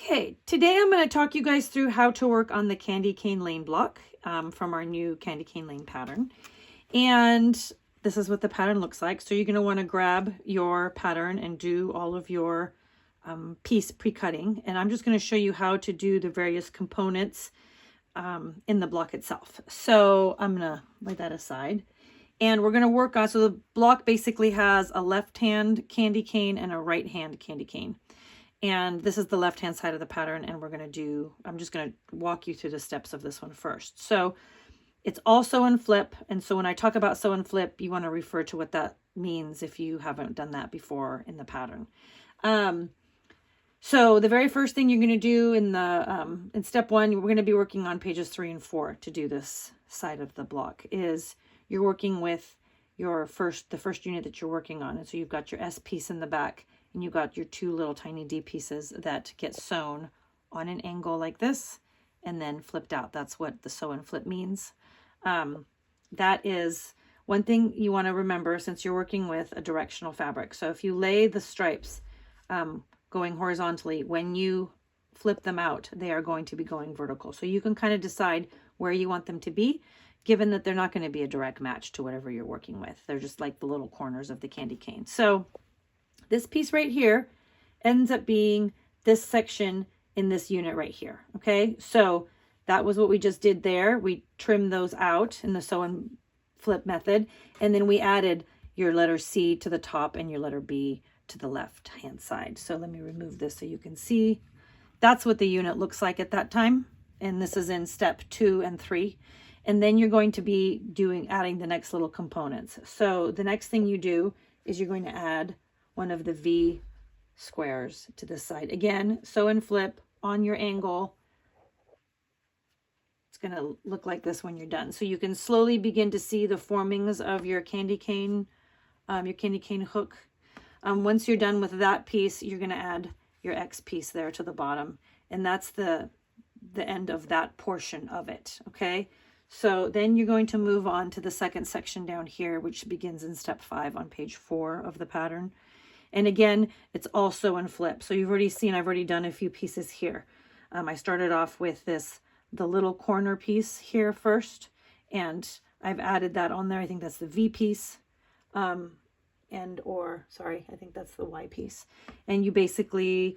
Okay, today I'm going to talk you guys through how to work on the candy cane lane block from our new candy cane lane pattern. And this is what the pattern looks like. So you're going to want to grab your pattern and do all of your piece pre-cutting. And I'm just going to show you how to do the various components in the block itself. So I'm going to lay that aside. And we're going to work on, so the block basically has a left hand candy cane and a right hand candy cane. And this is the left hand side of the pattern, and we're going to do, I'm just going to walk you through the steps of this one first. So it's all sew and flip, and so when I talk about sew and flip, you want to refer to what that means if you haven't done that before in the pattern. So the very first thing you're going to do in step one, we're going to be working on pages 3 and 4 to do this side of the block, is you're working with the first unit that you're working on. And so you've got your S piece in the back, and you've got your 2 little tiny D pieces that get sewn on an angle like this and then flipped out. That's what the sew and flip means. That is one thing you want to remember since you're working with a directional fabric. So if you lay the stripes going horizontally, when you flip them out, they are going to be going vertical. So you can kind of decide where you want them to be, given that they're not going to be a direct match to whatever you're working with. They're just like the little corners of the candy cane. So this piece right here ends up being this section in this unit right here. Okay, so that was what we just did there. We trimmed those out in the sew and flip method, and then we added your letter C to the top and your letter B to the left hand side. So let me remove this so you can see. That's what the unit looks like at that time, and this is in step 2 and 3. And then you're going to be adding the next little components. So the next thing you do is you're going to add one of the V squares to this side. Again, sew and flip on your angle. It's going to look like this when you're done. So you can slowly begin to see the formings of your candy cane hook. Once you're done with that piece, you're going to add your X piece there to the bottom. And that's the end of that portion of it. Okay. So then you're going to move on to the second section down here, which begins in step 5 on page 4 of the pattern. And again, it's all sew and flip. So you've already seen, I've already done a few pieces here. I started off with the little corner piece here first, and I've added that on there. I think that's the V piece, I think that's the Y piece. And you basically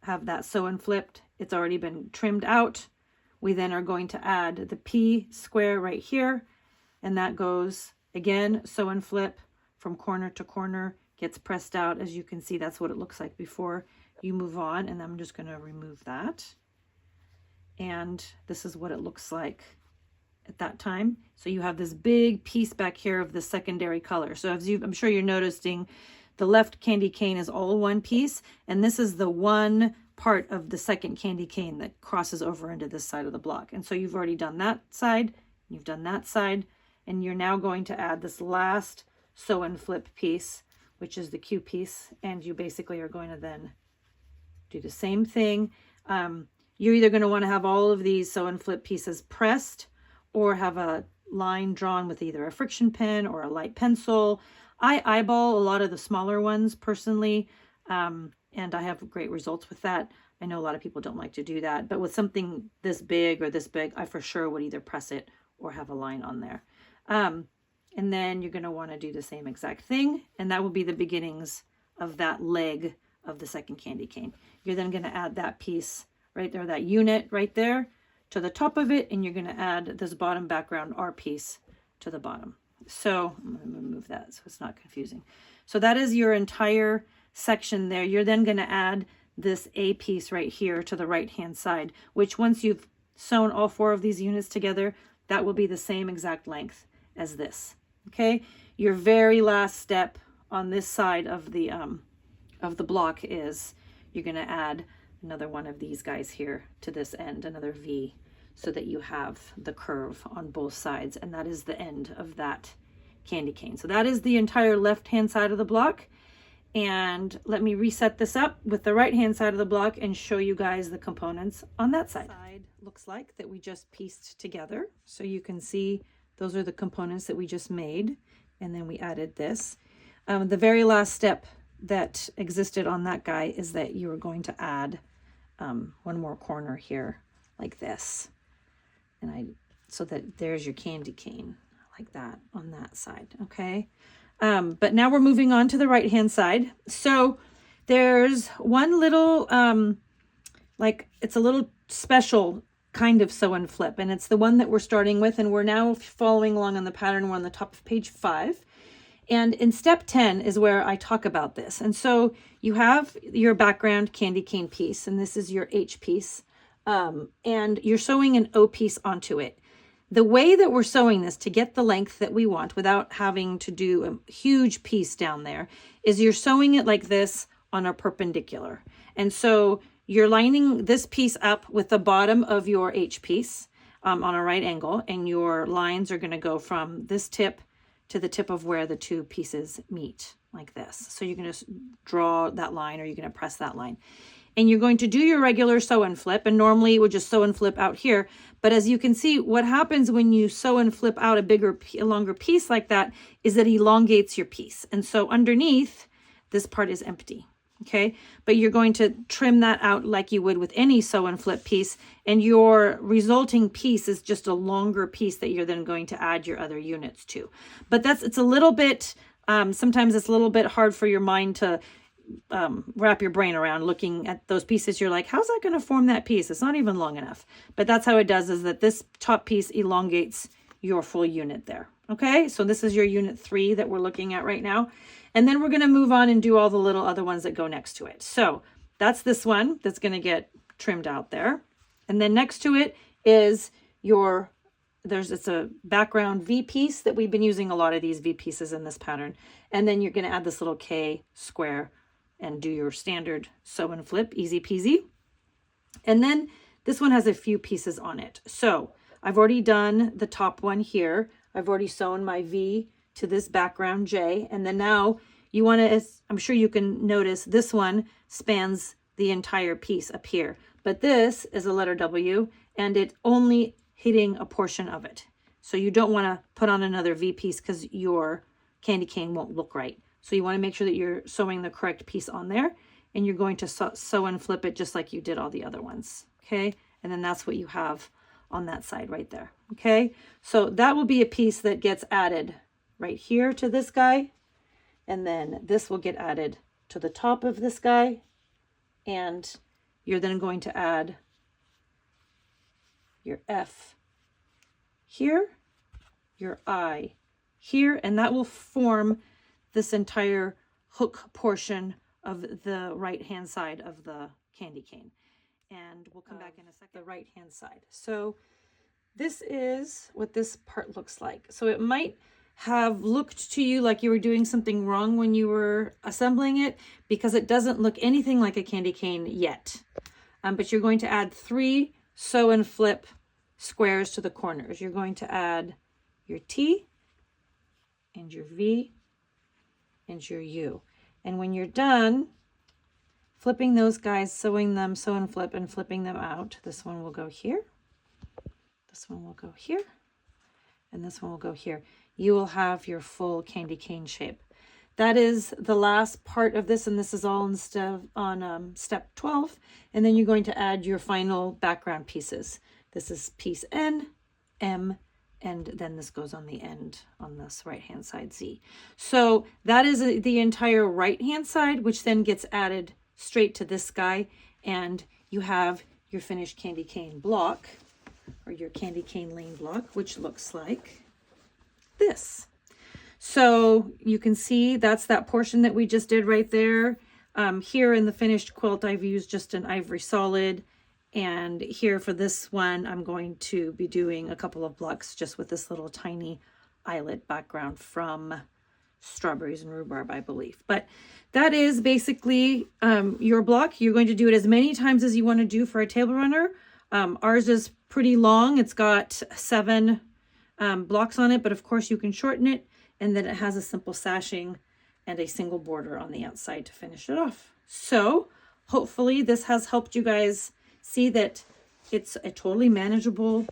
have that sew and flipped. It's already been trimmed out. We then are going to add the P square right here, and that goes again, sew and flip from corner to corner, gets pressed out. As you can see, that's what it looks like before you move on, and I'm just going to remove that. And this is what it looks like at that time. So you have this big piece back here of the secondary color. So I'm sure you're noticing, the left candy cane is all one piece, and this is the one part of the second candy cane that crosses over into this side of the block. And so you've already done that side, you've done that side, and you're now going to add this last sew and flip piece, which is the Q piece, and you basically are going to then do the same thing. You're either going to want to have all of these sew and flip pieces pressed, or have a line drawn with either a friction pen or a light pencil. I eyeball a lot of the smaller ones personally, and I have great results with that. I know a lot of people don't like to do that, but with something this big or this big, I for sure would either press it or have a line on there. And then you're going to want to do the same exact thing, and that will be the beginnings of that leg of the second candy cane. You're then going to add that piece right there, that unit right there to the top of it, and you're going to add this bottom background R piece to the bottom. So I'm going to remove that so it's not confusing. So that is your entire section there. You're then going to add this A piece right here to the right hand side, which once you've sewn all 4 of these units together, that will be the same exact length as this. Okay, your very last step on this side of the block is you're going to add another one of these guys here to this end, another V, so that you have the curve on both sides, and that is the end of that candy cane. So that is the entire left hand side of the block. And let me reset this up with the right hand side of the block and show you guys the components on that side. Looks like that we just pieced together. So you can see those are the components that we just made, and then we added this. The very last step that existed on that guy is that you were going to add one more corner here like this. And so that there's your candy cane like that on that side. Okay. But now we're moving on to the right hand side. So there's one little, like it's a little special kind of sew and flip, and it's the one that we're starting with, and we're now following along on the pattern. We're on the top of page 5. And in step 10 is where I talk about this. And so you have your background candy cane piece, and this is your H piece. And you're sewing an O piece onto it. The way that we're sewing this to get the length that we want without having to do a huge piece down there is you're sewing it like this on a perpendicular. And so you're lining this piece up with the bottom of your H piece on a right angle, and your lines are going to go from this tip to the tip of where the two pieces meet like this. So you're going to draw that line, or you're going to press that line. And you're going to do your regular sew and flip, and normally it would just sew and flip out here. But as you can see, what happens when you sew and flip out a longer piece like that is that it elongates your piece. And so underneath, this part is empty. Okay, but you're going to trim that out like you would with any sew and flip piece, and your resulting piece is just a longer piece that you're then going to add your other units to. But it's a little bit, sometimes it's a little bit hard for your mind to wrap your brain around looking at those pieces. You're like, how's that going to form that piece? It's not even long enough. But that's how it does, is that this top piece elongates your full unit there. Okay, so this is your unit 3 that we're looking at right now. And then we're going to move on and do all the little other ones that go next to it. So that's this one that's going to get trimmed out there. And then next to it is it's a background V piece that we've been using a lot of these V pieces in this pattern. And then you're going to add this little K square and do your standard sew and flip, easy peasy. And then this one has a few pieces on it. So I've already done the top one here. I've already sewn my V to this background J, and then now you want to, I'm sure you can notice this one spans the entire piece up here, but this is a letter W, and it only hitting a portion of it. So you don't want to put on another V piece because your candy cane won't look right. So you want to make sure that you're sewing the correct piece on there, and you're going to sew and flip it just like you did all the other ones. Okay, and then that's what you have on that side right there. Okay, so that will be a piece that gets added right here to this guy, and then this will get added to the top of this guy, and you're then going to add your F here, your I here, and that will form this entire hook portion of the right hand side of the candy cane. And we'll come back in a second. The right hand side. So this is what this part looks like. So it might have looked to you like you were doing something wrong when you were assembling it, because it doesn't look anything like a candy cane yet. But you're going to add 3 sew and flip squares to the corners. You're going to add your T and your V and your U. And when you're done flipping those guys, sewing them, sew and flip, and flipping them out, this one will go here, this one will go here, and this one will go here. You will have your full candy cane shape. That is the last part of this, and this is all on step 12. And then you're going to add your final background pieces. This is piece N, M, and then this goes on the end on this right hand side, Z. So that is the entire right hand side, which then gets added straight to this guy, and you have your finished candy cane block, or your candy cane lane block, which looks like this. So you can see that's that portion that we just did right there. Here in the finished quilt, I've used just an ivory solid, and here for this one, I'm going to be doing a couple of blocks just with this little tiny eyelet background from Strawberries and Rhubarb, I believe. But that is basically your block. You're going to do it as many times as you want to do for a table runner. Ours is pretty long. It's got 7 blocks on it, but of course you can shorten it, and then it has a simple sashing and a single border on the outside to finish it off. So hopefully this has helped you guys see that it's a totally manageable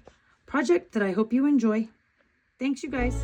project that I hope you enjoy. Thanks, you guys.